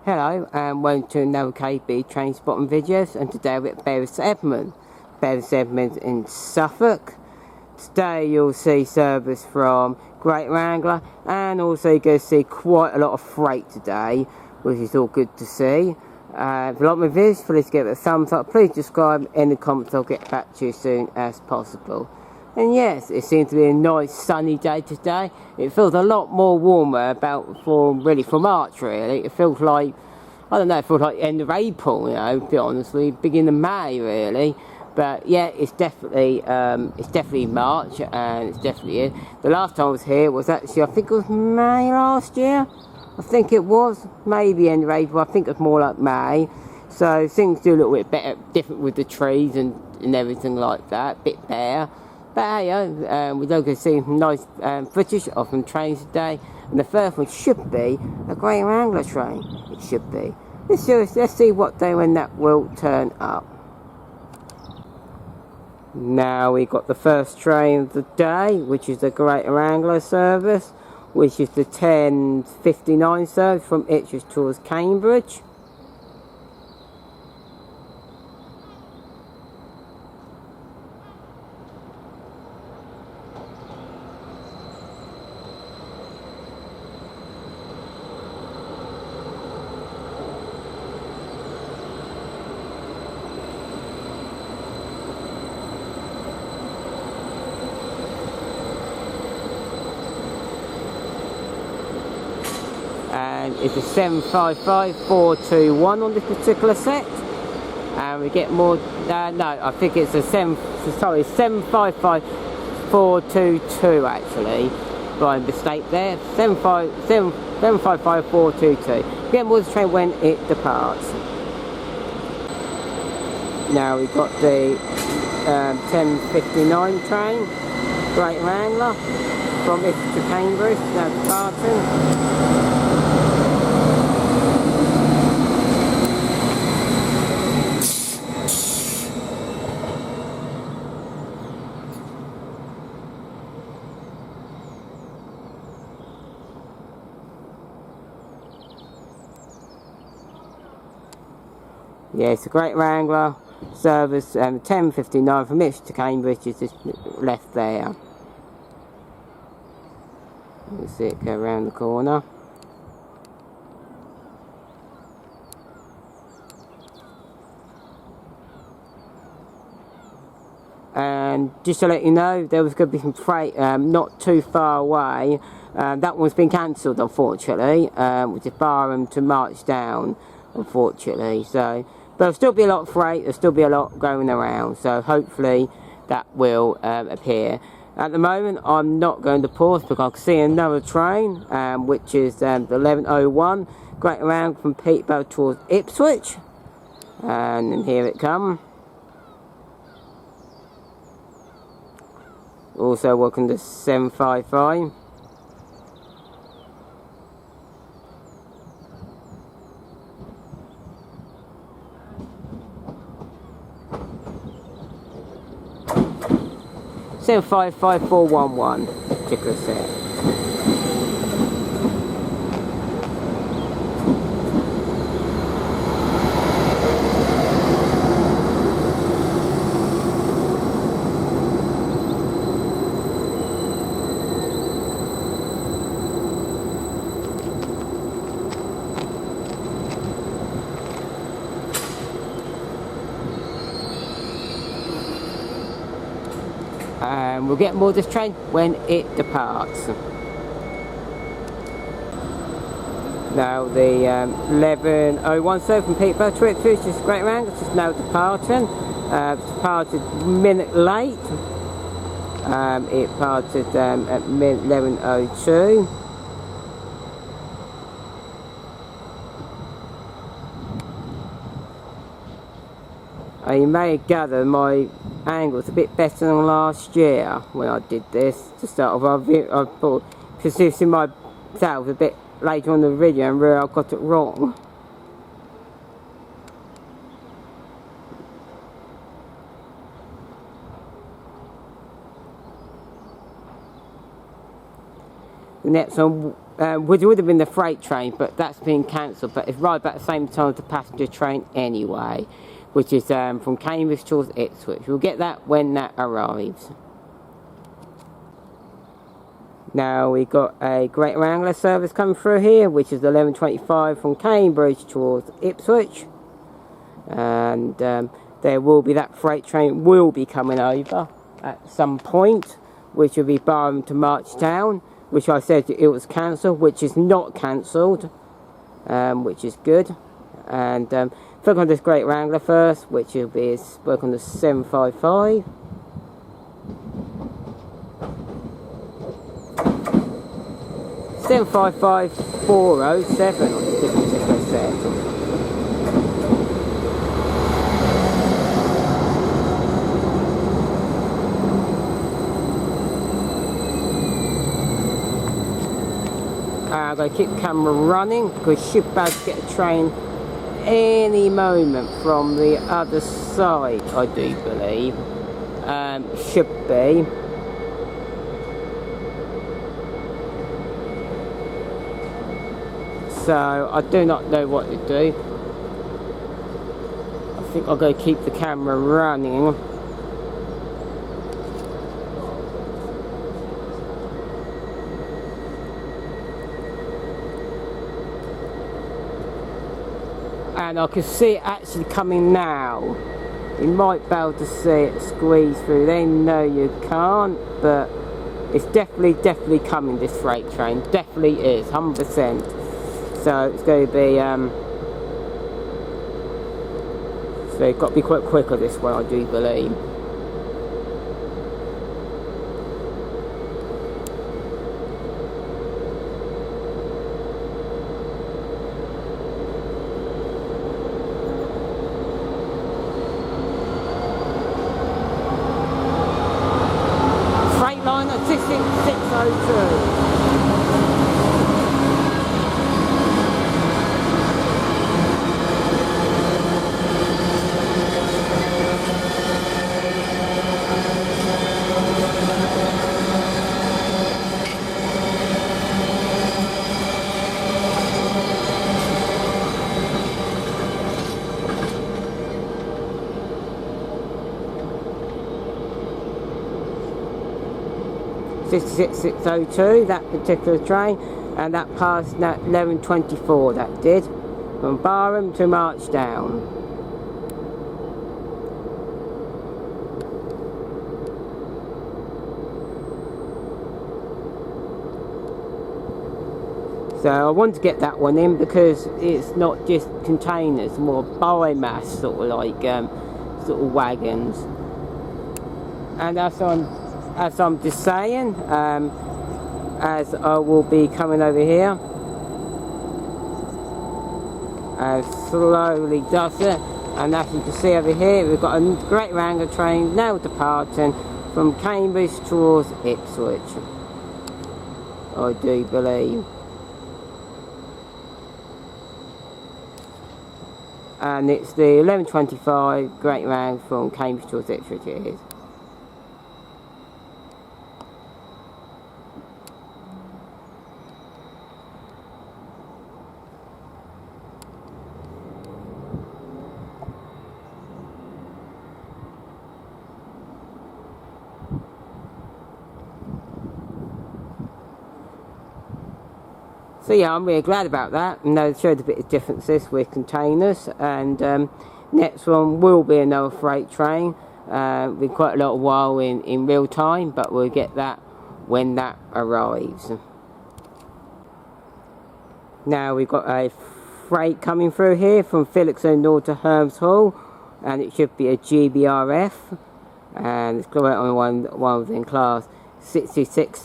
Hello and welcome to another KB train spotting videos, and today we're at Edmunds. Edmunds in Suffolk. Today you'll see service from Greater Anglia, and also you're going to see quite a lot of freight today, which is all good to see. If you like my videos, please give it a thumbs up, please subscribe in the comments, I'll get back to you as soon as possible. And yes, it seems to be a nice sunny day today. It feels a lot more warmer for March really. It feels like, I don't know, it feels like end of April, you know, to be honestly, beginning of May really. But yeah, it's definitely March, and it's definitely here. The last time I was here was actually, I think it was May last year. I think it was, maybe end of April, I think it was more like May. So things do a little bit better, different with the trees and everything like that, a bit bare. But hey, we're going to see some nice footage of some trains today. And the first one should be a Greater Anglia train. It should be. Let's see what day when that will turn up. Now we got the first train of the day, which is the Greater Anglia service, which is the 10:59 service from Ipswich towards Cambridge. And it's a 755421 on this particular set, and we get more. No, I think it's a 755422 actually. By mistake there. 755422. Get more of the train when it departs. Now we've got the 10:59 train, Greater Anglia, from Ipswich to Cambridge, now departing. Yeah, it's a Greater Anglia service, 10:59 from Ipswich to Cambridge, is just left there. You see it go around the corner. And just to let you know, there was going to be some freight not too far away. That one's been cancelled, unfortunately, which is Barham to March down, unfortunately. So, but there'll still be a lot of freight, there'll still be a lot going around, so hopefully that will appear. At the moment, I'm not going to pause because I can see another train, which is the 11:01, Greater Anglia from Pixabay towards Ipswich. And then here it comes. Also welcome to 755. So 55411 particular set. And we'll get more of this train when it departs. Now the 11:01 so from Pixabay to Ipswich, which is Greater Anglia, just now departing. Departed a minute late. It departed at 11:02. You may gather my angle's a bit better than last year when I did this to start off. I thought, positioning myself a bit later on in the video and realised I got it wrong. The next one would have been the freight train, but that's been cancelled. But it's right about the same time as the passenger train anyway, which is from Cambridge towards Ipswich. We'll get that when that arrives. Now we've got a Greater Anglia service coming through here, which is 11:25 from Cambridge towards Ipswich. And there will be that freight train will be coming over at some point, which will be Barham to Marchtown, which I said it was cancelled, which is not cancelled, which is good. And look on this Greater Anglia first, which will be work on the 755. $755-407 on the different set. I'm going to keep the camera running because we should be able to get a train any moment from the other side, I do believe. Should be. So I do not know what to do. I think I'm going to keep the camera running. And I can see it actually coming now. You might be able to see it squeeze through there. No, you can't, but it's definitely coming, this freight train. Definitely is, 100%. So it's going to be, so it's got to be quite quicker this one, I do believe. Freightliner 66602. $66,602, that particular train, and that passed at 11:24, that did, from Barham to Marchtown. So I want to get that one in because it's not just containers, more biomass sort of like sort of wagons. And as I'm just saying, as I will be coming over here, and slowly does it, and as you can see over here, we've got a Greater Anglia train now departing from Cambridge towards Ipswich, I do believe. And it's the 11:25 Greater Anglia from Cambridge towards Ipswich it is. So yeah, I'm really glad about that. And they showed a bit of differences with containers. And next one will be another freight train. With quite a lot of while in real time, but we'll get that when that arrives. Now we've got a freight coming through here from Felixstowe North to Herms Hall, and it should be a GBRf, and it's going on one within class 66s.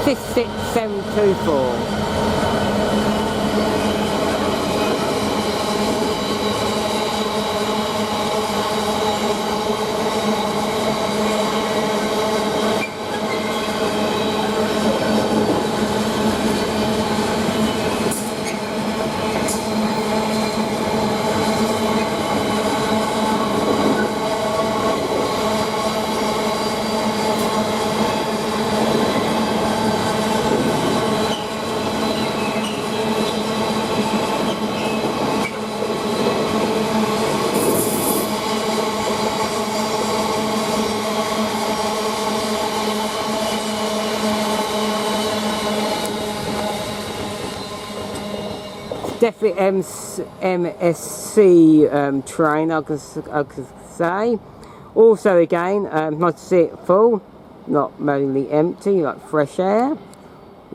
This 6724. definitely MSC train, I could say. Also again, nice to see it full, not mainly empty, like fresh air.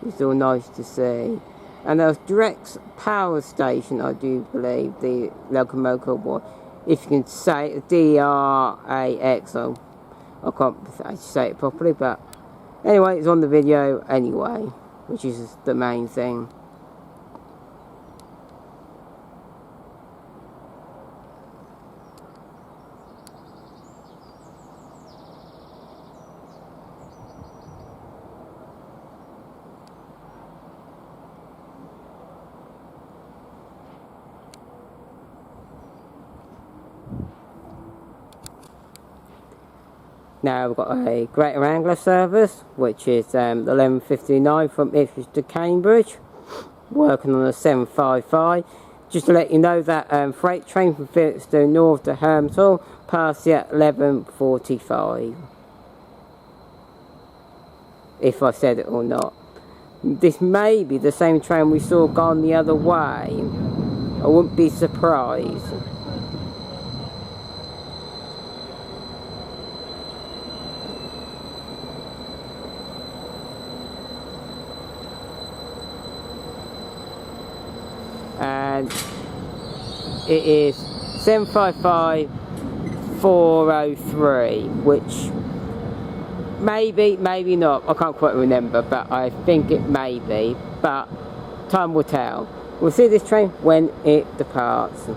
It's all nice to see. And there's direct power station, I do believe, the locomotive was. If you can say it, DRAX, I can't say it properly, but anyway, it's on the video anyway, which is the main thing. Now we've got a Greater Anglia service, which is the 11:59 from Ipswich to Cambridge, working on a 755. Just to let you know that freight train from Felixstowe north to Hermshall passed at 11:45. If I said it or not. This may be the same train we saw gone the other way. I wouldn't be surprised. And it is 755-403, which maybe not, I can't quite remember, but I think it may be, but time will tell. We'll see this train when it departs.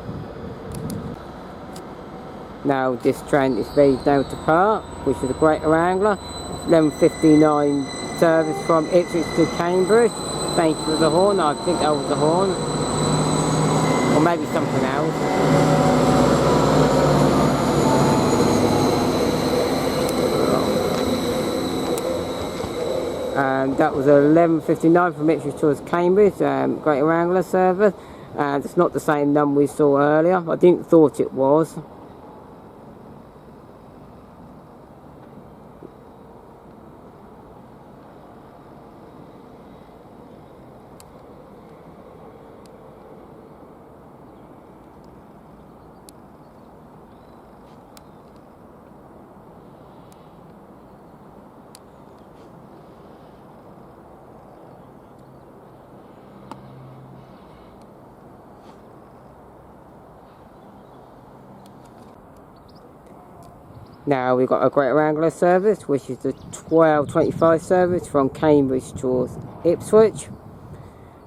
Now this train is ready now to depart, which is the Greater Anglia, 11:59 service from Ipswich to Cambridge. Thank you for the horn, I think that was the horn. Or maybe something else. And that was 11:59 from Ipswich towards Cambridge, Greater Anglia service. And it's not the same number we saw earlier. I didn't thought it was. Now we've got a Greater Anglia service, which is the 12:25 service from Cambridge towards Ipswich.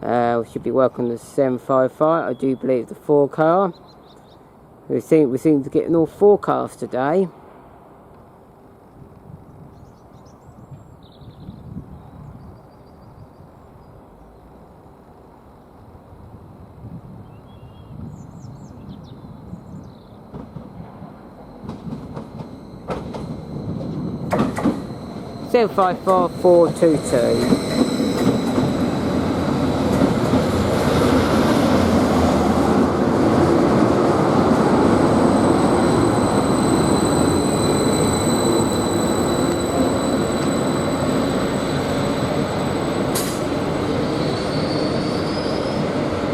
We should be working the 755. I do believe the 4 car. We seem to be getting all 4 cars today. Still 54422.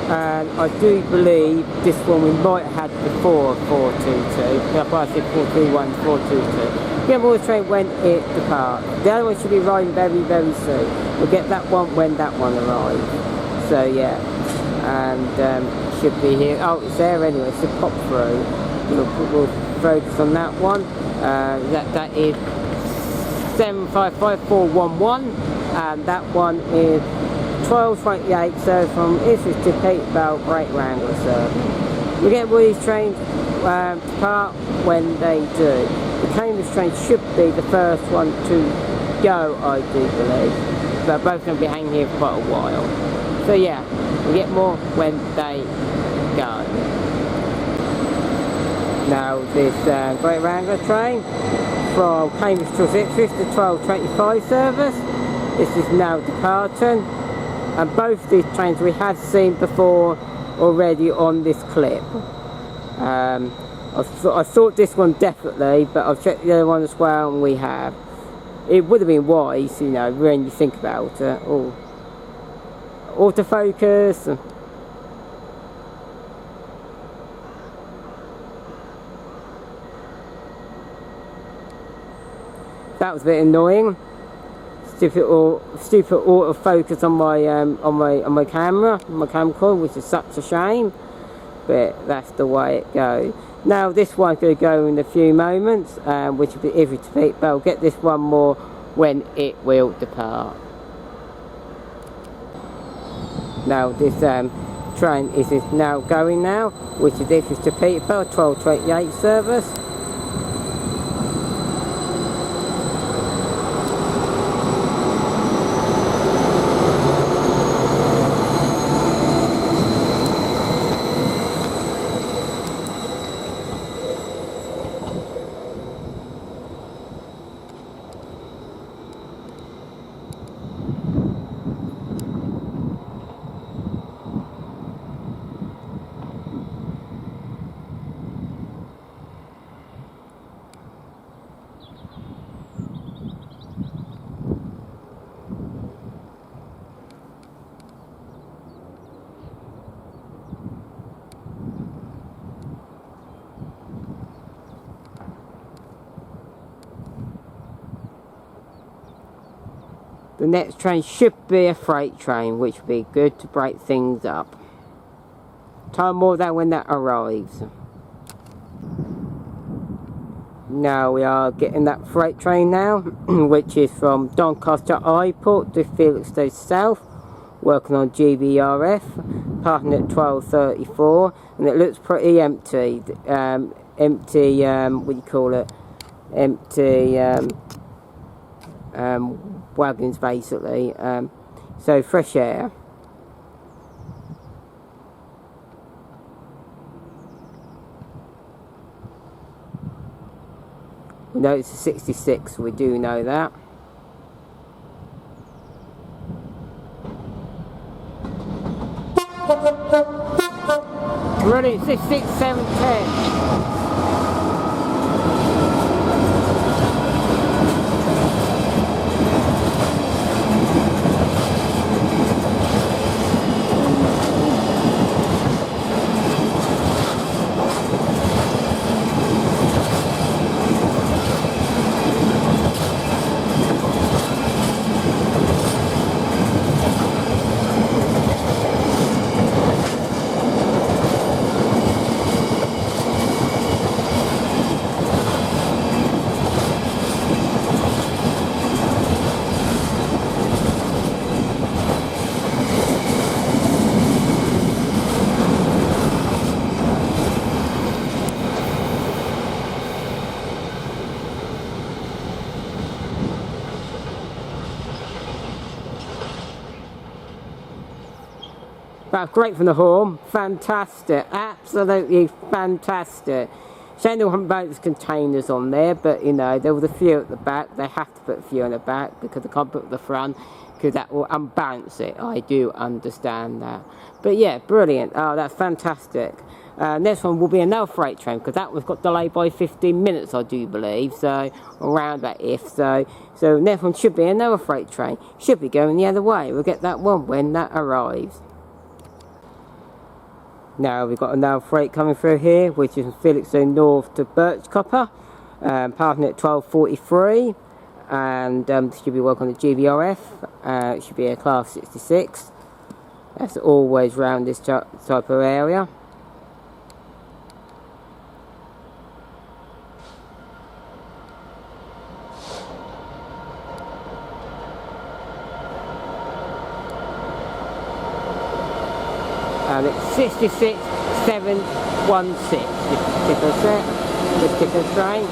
And I do believe this one we might have had before 422. That's why I said 431, 422. Yeah, more train when it departs. The other one should be arriving very soon. We'll get that one when that one arrives. So yeah, and should be here. Oh, it's there anyway. So pop through. We'll focus on that one. That is 755411, and that one is 12:28. So from Ipswich to Pixabay, Greater Anglia. So we get all these trains depart when they do. The Cambridge train should be the first one to go, I do believe. They're both going to be hanging here for quite a while. So yeah, we'll get more when they go. Now this Greater Anglia train from Cambridge to Ipswich, the 12:25 service. This is now departing. And both these trains we have seen before already on this clip. I thought this one definitely, but I've checked the other one as well, and we have. It would have been wise, you know, when you think about it. Oh, autofocus. That was a bit annoying. Stupid autofocus on my camera, my camcorder, which is such a shame. But that's the way it goes. Now this one's going to go in a few moments, which will be easy to beat, but I'll get this one more when it will depart. Now this train is now going now, which is this is to Peterborough 12:28 service. The next train should be a freight train, which would be good to break things up. Time more than when that arrives. Now we are getting that freight train now, which is from Doncaster Airport to Felixstowe South, working on GBRf, parking at 12:34, and it looks pretty empty. Empty, what do you call it? Empty wagons basically, so fresh air. We know it's a 66, we do know that. Brilliant, 66, 7, 10. That's great from the horn, fantastic, absolutely fantastic. Shame they haven't put containers on there, but you know, there was a few at the back. They have to put a few on the back because they can't put at the front because that will unbalance it. I do understand that. But yeah, brilliant. Oh, that's fantastic. Next one will be another freight train because that was got delayed by 15 minutes, I do believe. So around that so next one should be another freight train. Should be going the other way. We'll get that one when that arrives. Now we've got another freight coming through here, which is from Felixstowe North to Birchcopper, parking at 12:43, and should be working on the GBRf. It should be a class 66. That's always round this type of area. And it's 66, 716. This particular train.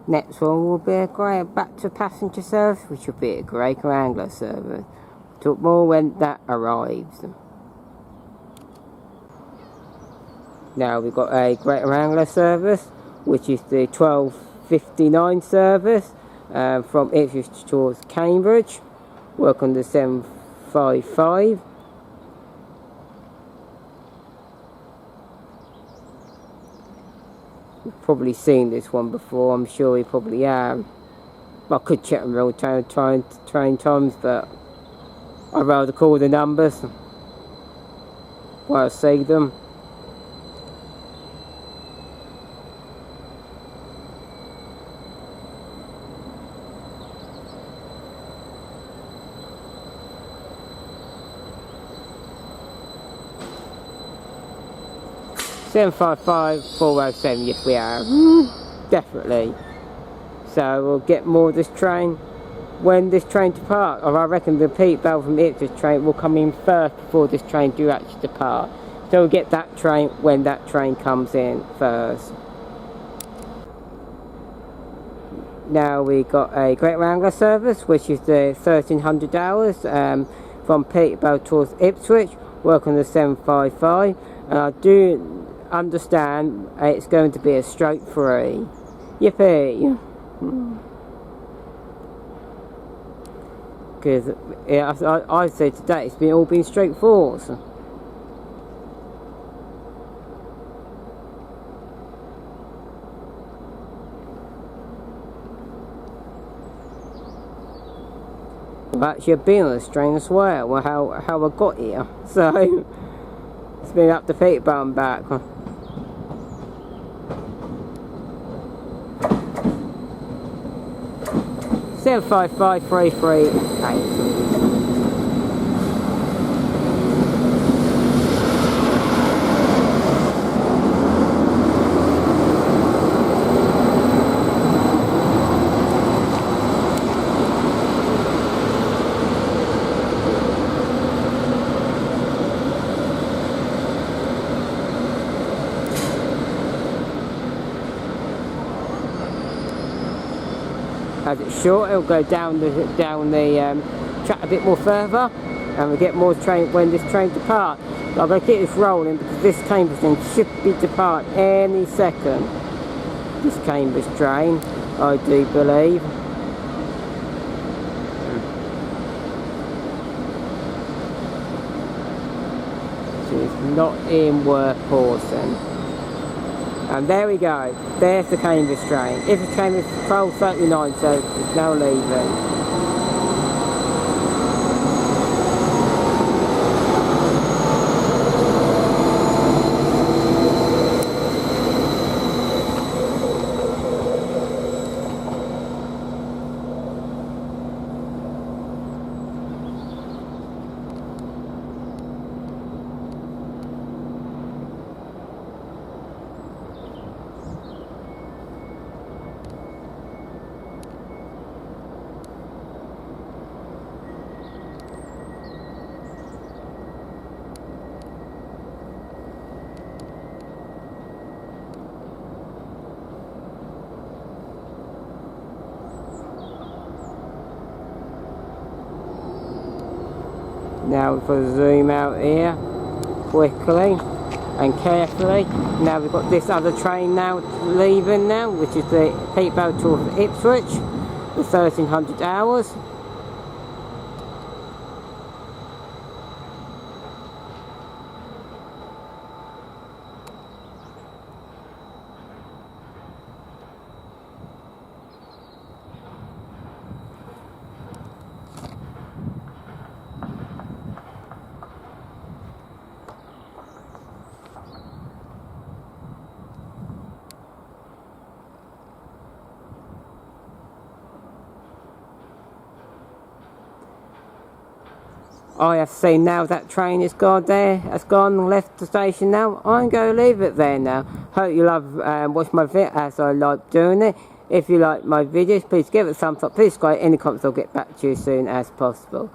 Next one will be a great back to passenger service, which will be a Greater Anglia service. Talk more when that arrives. Now we've got a Greater Anglia service, which is the 12:59 service from Ipswich towards Cambridge. Work on the 755. You've probably seen this one before, I'm sure you probably have. I could check on real train times, but I'd rather call the numbers while I see them. (755-407), yes we are. Definitely. So we'll get more of this train when this train departs. Or I reckon the Pixabay from Ipswich train will come in first before this train do actually depart. So we'll get that train when that train comes in first. Now we got a Greater Anglia service, which is the 1300 hours from Pixabay towards Ipswich. Work on the 755, and I do understand it's going to be a stroke 3. Yippee! Because I said today it's all been stroke 4s. Well, actually I've been on this train as well, how I got here, so it's been up the Pixabay and back. 755-338. As it's short, it'll go down the track a bit more further, and we'll get more train when this train departs. But I'm going to keep this rolling because this Cambridge train should be depart any second. This Cambridge train, I do believe. So it's not in Worthorson. And there we go, there's the Cambridge train. If it came with 12:39, so it's now leaving. Now we've got to zoom out here quickly and carefully. Now we've got this other train now leaving now, which is the Pixabay towards Ipswich, the 1300 hours. I have seen now that train is gone there, has gone, left the station now. I'm going to leave it there now. Hope you love watch my video as I like doing it. If you like my videos, please give it a thumbs up. Please subscribe. Any comments, I'll get back to you as soon as possible.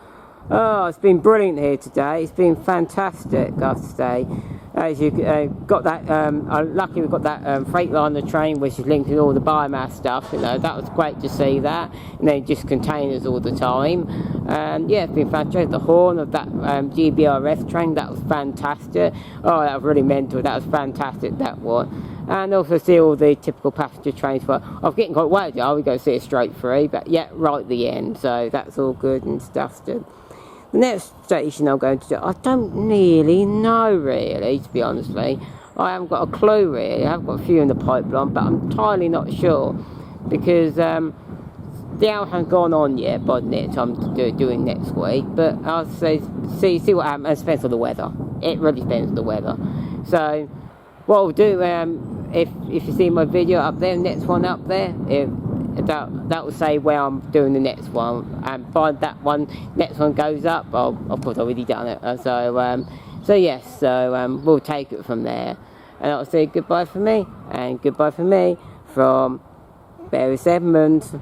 Oh, it's been brilliant here today. It's been fantastic, I have to say. As you got that, luckily we've got that Freightliner train, which is linked to all the biomass stuff. You know, that was great to see that. And then just containers all the time. Yeah, it's been fantastic. The horn of that GBRf train, that was fantastic. Oh, that was really mental. That was fantastic, that one. And also see all the typical passenger trains. But I was getting quite worried. We go see it straight through, but yeah, right at the end. So that's all good and stuff still. The next station I'm going to do, I don't really know, really, to be honestly. I haven't got a clue, really. I have got a few in the pipeline, but I'm entirely not sure. Because the hour hasn't gone on yet by the next time to do it next week. But I'll say, see what happens. It depends on the weather. It really depends on the weather. So, what I'll do, if you see my video up there, next one up there, that will say where I'm doing the next one, and by that one, next one goes up, of course I've already done it, so yes, we'll take it from there, and I'll say goodbye for me, and goodbye for me from Edmunds.